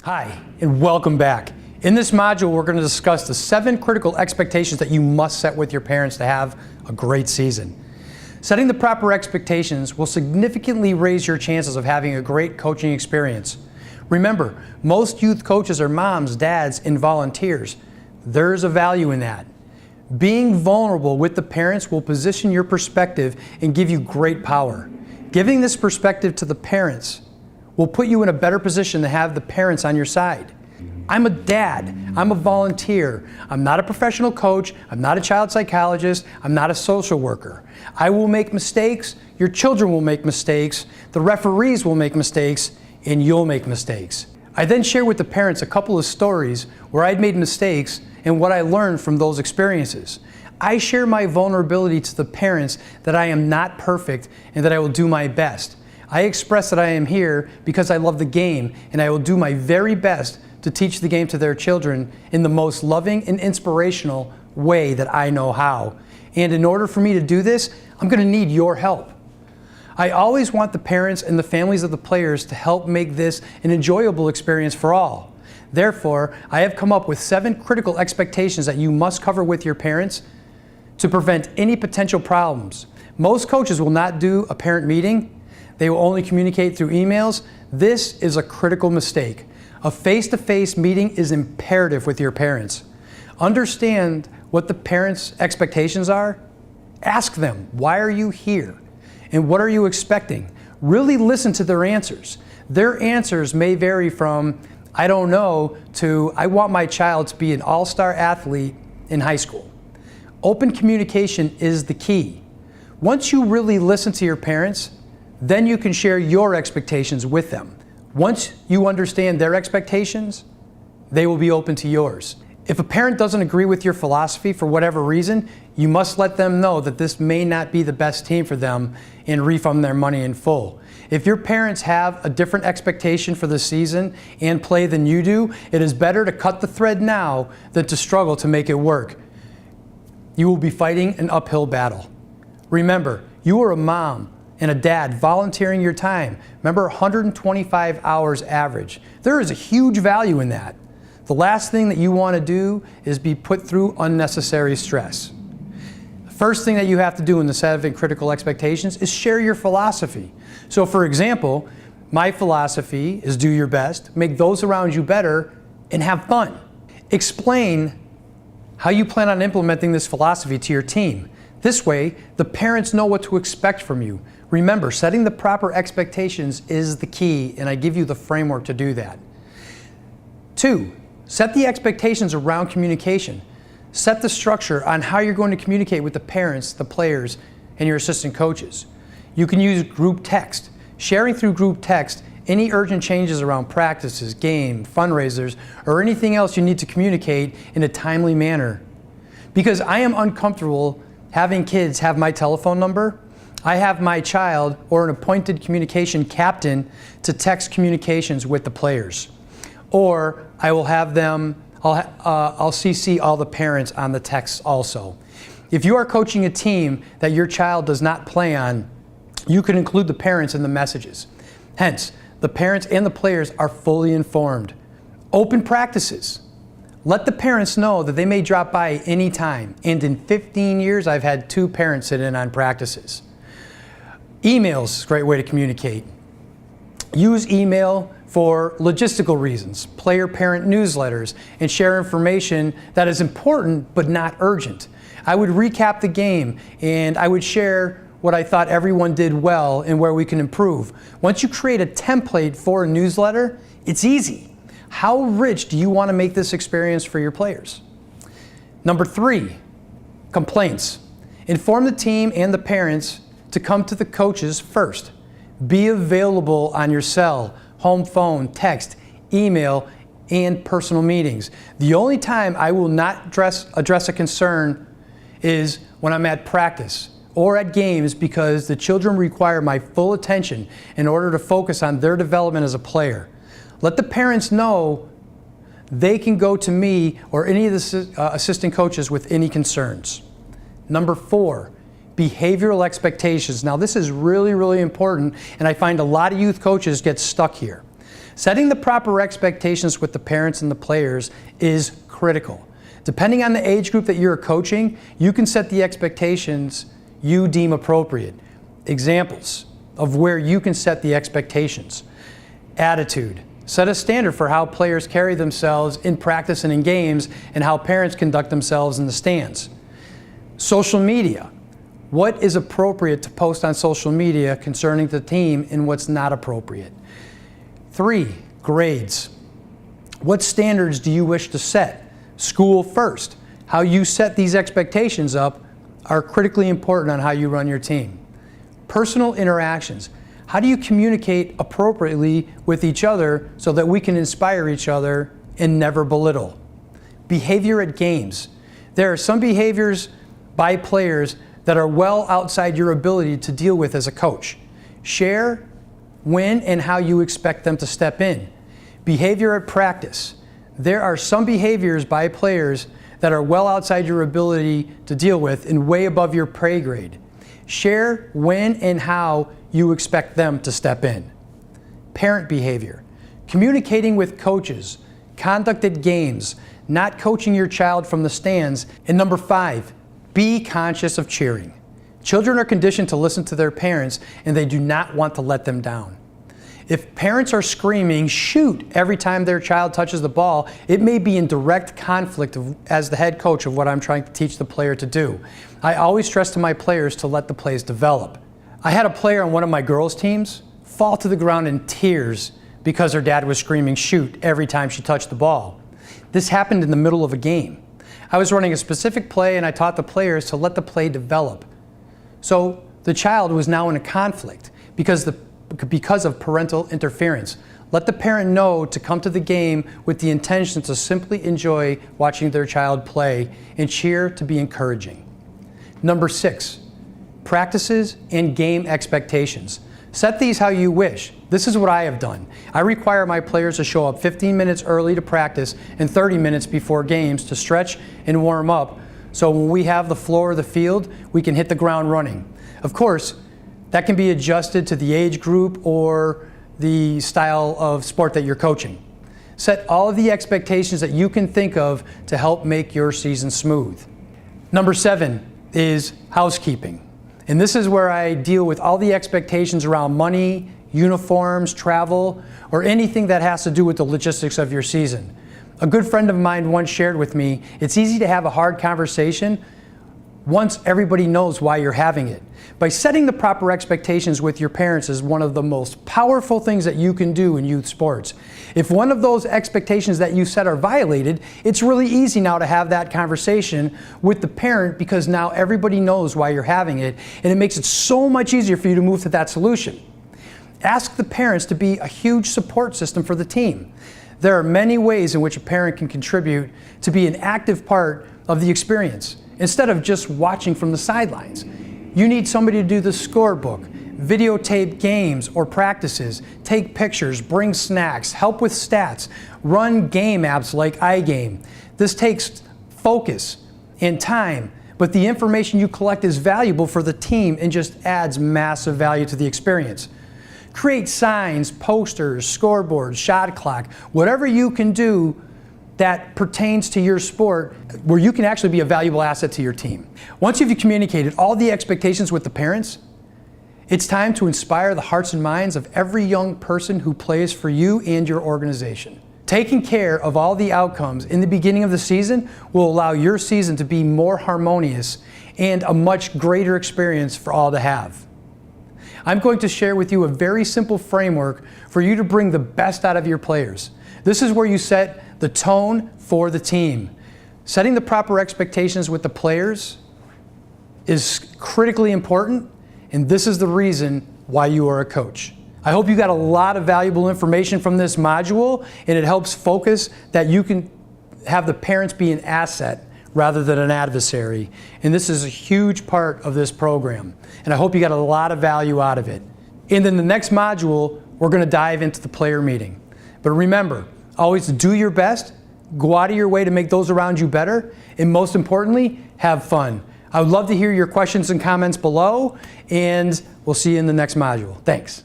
Hi, and welcome back. In this module, we're going to discuss the 7 critical expectations that you must set with your parents to have a great season. Setting the proper expectations will significantly raise your chances of having a great coaching experience. Remember, most youth coaches are moms, dads, and volunteers. There's a value in that. Being vulnerable with the parents will position your perspective and give you great power. Giving this perspective to the parents will put you in a better position to have the parents on your side. I'm a dad, I'm a volunteer, I'm not a professional coach, I'm not a child psychologist, I'm not a social worker. I will make mistakes, your children will make mistakes, the referees will make mistakes, and you'll make mistakes. I then share with the parents a couple of stories where I'd made mistakes and what I learned from those experiences. I share my vulnerability to the parents that I am not perfect and that I will do my best. I express that I am here because I love the game and I will do my very best to teach the game to their children in the most loving and inspirational way that I know how. And in order for me to do this, I'm going to need your help. I always want the parents and the families of the players to help make this an enjoyable experience for all. Therefore, I have come up with 7 critical expectations that you must cover with your parents to prevent any potential problems. Most coaches will not do a parent meeting. They will only communicate through emails. This is a critical mistake. A face-to-face meeting is imperative with your parents. Understand what the parents' expectations are. Ask them, why are you here? And what are you expecting? Really listen to their answers. Their answers may vary from, I don't know, to, I want my child to be an all-star athlete in high school. Open communication is the key. Once you really listen to your parents, then you can share your expectations with them. Once you understand their expectations, they will be open to yours. If a parent doesn't agree with your philosophy for whatever reason, you must let them know that this may not be the best team for them and refund their money in full. If your parents have a different expectation for the season and play than you do, it is better to cut the thread now than to struggle to make it work. You will be fighting an uphill battle. Remember, you are a mom and a dad volunteering your time. Remember, 125 hours average. There is a huge value in that. The last thing that you want to do is be put through unnecessary stress. The first thing that you have to do in the 7 critical expectations is share your philosophy. So for example, my philosophy is do your best, make those around you better, and have fun. Explain how you plan on implementing this philosophy to your team. This way, the parents know what to expect from you. Remember, setting the proper expectations is the key, and I give you the framework to do that. 2, set the expectations around communication. Set the structure on how you're going to communicate with the parents, the players, and your assistant coaches. You can use group text. Sharing through group text any urgent changes around practices, game, fundraisers, or anything else you need to communicate in a timely manner. Because I am uncomfortable having kids have my telephone number, I have my child or an appointed communication captain to text communications with the players. Or I will have them, I'll CC all the parents on the text also. If you are coaching a team that your child does not play on, you can include the parents in the messages. Hence, the parents and the players are fully informed. Open practices. Let the parents know that they may drop by anytime. And in 15 years, I've had 2 parents sit in on practices. Emails is a great way to communicate. Use email for logistical reasons, player-parent newsletters, and share information that is important but not urgent. I would recap the game and I would share what I thought everyone did well and where we can improve. Once you create a template for a newsletter, it's easy. How rich do you want to make this experience for your players? Number 3, complaints. Inform the team and the parents to come to the coaches first. Be available on your cell, home phone, text, email, and personal meetings. The only time I will not address a concern is when I'm at practice or at games, because the children require my full attention in order to focus on their development as a player. Let the parents know they can go to me or any of the assistant coaches with any concerns. Number 4, behavioral expectations. Now this is really, really important, and I find a lot of youth coaches get stuck here. Setting the proper expectations with the parents and the players is critical. Depending on the age group that you're coaching, you can set the expectations you deem appropriate. Examples of where you can set the expectations. Attitude. Set a standard for how players carry themselves in practice and in games, and how parents conduct themselves in the stands. Social media. What is appropriate to post on social media concerning the team and what's not appropriate. 3, grades. What standards do you wish to set? School first. How you set these expectations up are critically important on how you run your team. Personal interactions. How do you communicate appropriately with each other so that we can inspire each other and never belittle? Behavior at games. There are some behaviors by players that are well outside your ability to deal with as a coach. Share when and how you expect them to step in. Behavior at practice. There are some behaviors by players that are well outside your ability to deal with and way above your pay grade. Share when and how you expect them to step in. Parent behavior. Communicating with coaches. Conduct at games. Not coaching your child from the stands. And number 5, be conscious of cheering. Children are conditioned to listen to their parents, and they do not want to let them down. If parents are screaming, "shoot," every time their child touches the ball, it may be in direct conflict as the head coach of what I'm trying to teach the player to do. I always stress to my players to let the plays develop. I had a player on one of my girls' teams fall to the ground in tears because her dad was screaming "shoot" every time she touched the ball. This happened in the middle of a game. I was running a specific play, and I taught the players to let the play develop. So the child was now in a conflict because of parental interference. Let the parent know to come to the game with the intention to simply enjoy watching their child play and cheer to be encouraging. Number 6, practices and game expectations. Set these how you wish. This is what I have done. I require my players to show up 15 minutes early to practice and 30 minutes before games to stretch and warm up, so when we have the floor of the field, we can hit the ground running. Of course, that can be adjusted to the age group or the style of sport that you're coaching. Set all of the expectations that you can think of to help make your season smooth. Number 7 is housekeeping. And this is where I deal with all the expectations around money, uniforms, travel, or anything that has to do with the logistics of your season. A good friend of mine once shared with me, it's easy to have a hard conversation once everybody knows why you're having it. By setting the proper expectations with your parents is one of the most powerful things that you can do in youth sports. If one of those expectations that you set are violated, it's really easy now to have that conversation with the parent because now everybody knows why you're having it, and it makes it so much easier for you to move to that solution. Ask the parents to be a huge support system for the team. There are many ways in which a parent can contribute to be an active part of the experience instead of just watching from the sidelines. You need somebody to do the scorebook, videotape games or practices, take pictures, bring snacks, help with stats, run game apps like iGame. This takes focus and time, but the information you collect is valuable for the team and just adds massive value to the experience. Create signs, posters, scoreboards, shot clock, whatever you can do that pertains to your sport where you can actually be a valuable asset to your team. Once you've communicated all the expectations with the parents, it's time to inspire the hearts and minds of every young person who plays for you and your organization. Taking care of all the outcomes in the beginning of the season will allow your season to be more harmonious and a much greater experience for all to have. I'm going to share with you a very simple framework for you to bring the best out of your players. This is where you set the tone for the team. Setting the proper expectations with the players is critically important, and this is the reason why you are a coach. I hope you got a lot of valuable information from this module, and it helps focus that you can have the parents be an asset rather than an adversary. And this is a huge part of this program. And I hope you got a lot of value out of it. And in the next module, we're going to dive into the player meeting. But remember, always do your best, go out of your way to make those around you better, and most importantly, have fun. I would love to hear your questions and comments below, and we'll see you in the next module. Thanks.